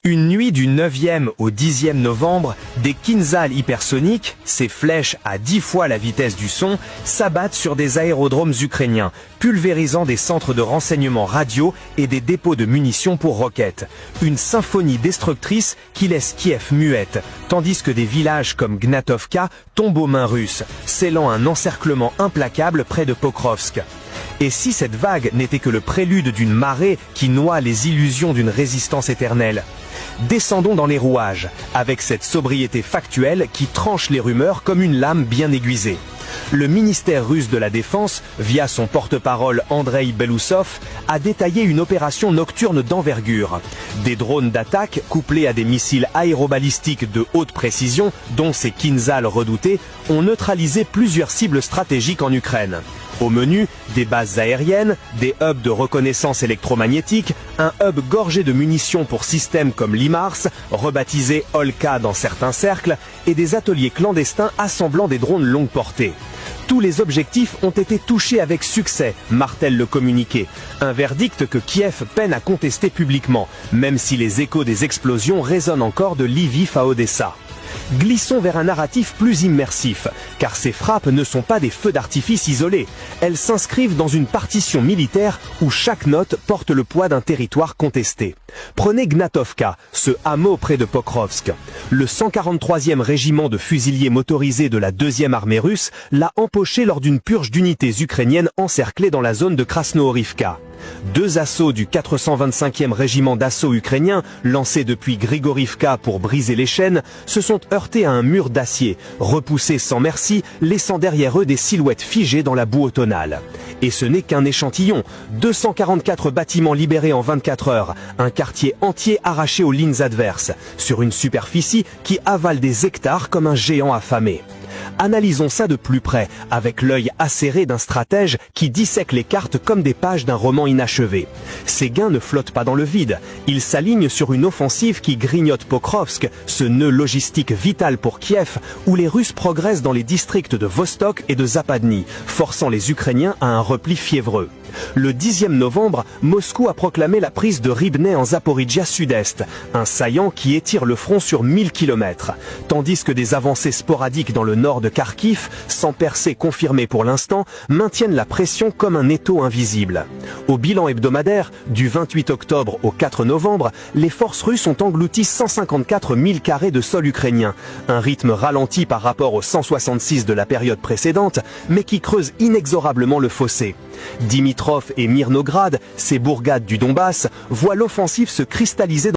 Une nuit du 9e au 10e novembre, des Kinzhal hypersoniques, ces flèches à 10 fois la vitesse du son, s'abattent sur des aérodromes ukrainiens, pulvérisant des centres de renseignement radio et des dépôts de munitions pour roquettes. Une symphonie destructrice qui laisse Kiev muette, tandis que des villages comme Gnatovka tombent aux mains russes, scellant un encerclement implacable près de Pokrovsk. Et si cette vague n'était que le prélude d'une marée qui noie les illusions d'une résistance éternelle? Descendons dans les rouages, avec cette sobriété factuelle qui tranche les rumeurs comme une lame bien aiguisée. Le ministère russe de la Défense, via son porte-parole Andrei Belousov, a détaillé une opération nocturne d'envergure. Des drones d'attaque, couplés à des missiles aérobalistiques de haute précision, dont ces Kinzhal redoutés, ont neutralisé plusieurs cibles stratégiques en Ukraine. Au menu, des bases aériennes, des hubs de reconnaissance électromagnétique, un hub gorgé de munitions pour systèmes comme l'IMARS, rebaptisé Olka dans certains cercles, et des ateliers clandestins assemblant des drones longue portée. Tous les objectifs ont été touchés avec succès, martèle le communiqué. Un verdict que Kiev peine à contester publiquement, même si les échos des explosions résonnent encore de Lviv à Odessa. Glissons vers un narratif plus immersif, car ces frappes ne sont pas des feux d'artifice isolés. Elles s'inscrivent dans une partition militaire où chaque note porte le poids d'un territoire contesté. Prenez Gnatovka, ce hameau près de Pokrovsk. Le 143e régiment de fusiliers motorisés de la 2e armée russe l'a empoché lors d'une purge d'unités ukrainiennes encerclées dans la zone de Krasnohorivka. 2 assauts du 425e régiment d'assaut ukrainien, lancés depuis Grigorivka pour briser les chaînes, se sont heurtés à un mur d'acier, repoussés sans merci, laissant derrière eux des silhouettes figées dans la boue automnale. Et ce n'est qu'un échantillon. 244 bâtiments libérés en 24 heures, un quartier entier arraché aux lignes adverses, sur une superficie qui avale des hectares comme un géant affamé. Analysons ça de plus près, avec l'œil acéré d'un stratège qui dissèque les cartes comme des pages d'un roman inachevé. Ces gains ne flottent pas dans le vide. Ils s'alignent sur une offensive qui grignote Pokrovsk, ce nœud logistique vital pour Kiev, où les Russes progressent dans les districts de Vostok et de Zapadny, forçant les Ukrainiens à un repli fiévreux. Le 10e novembre, Moscou a proclamé la prise de Ribnai en Zaporijia sud-est, un saillant qui étire le front sur 1000 km, tandis que des avancées sporadiques dans le nord de Kharkiv, sans percée confirmée pour l'instant, maintiennent la pression comme un étau invisible. Au bilan hebdomadaire, du 28 octobre au 4 novembre, les forces russes ont englouti 154 000 carrés de sol ukrainien, un rythme ralenti par rapport aux 166 de la période précédente, mais qui creuse inexorablement le fossé. Dimitrov et Mirnograd, ces bourgades du Donbass, voient l'offensive se cristalliser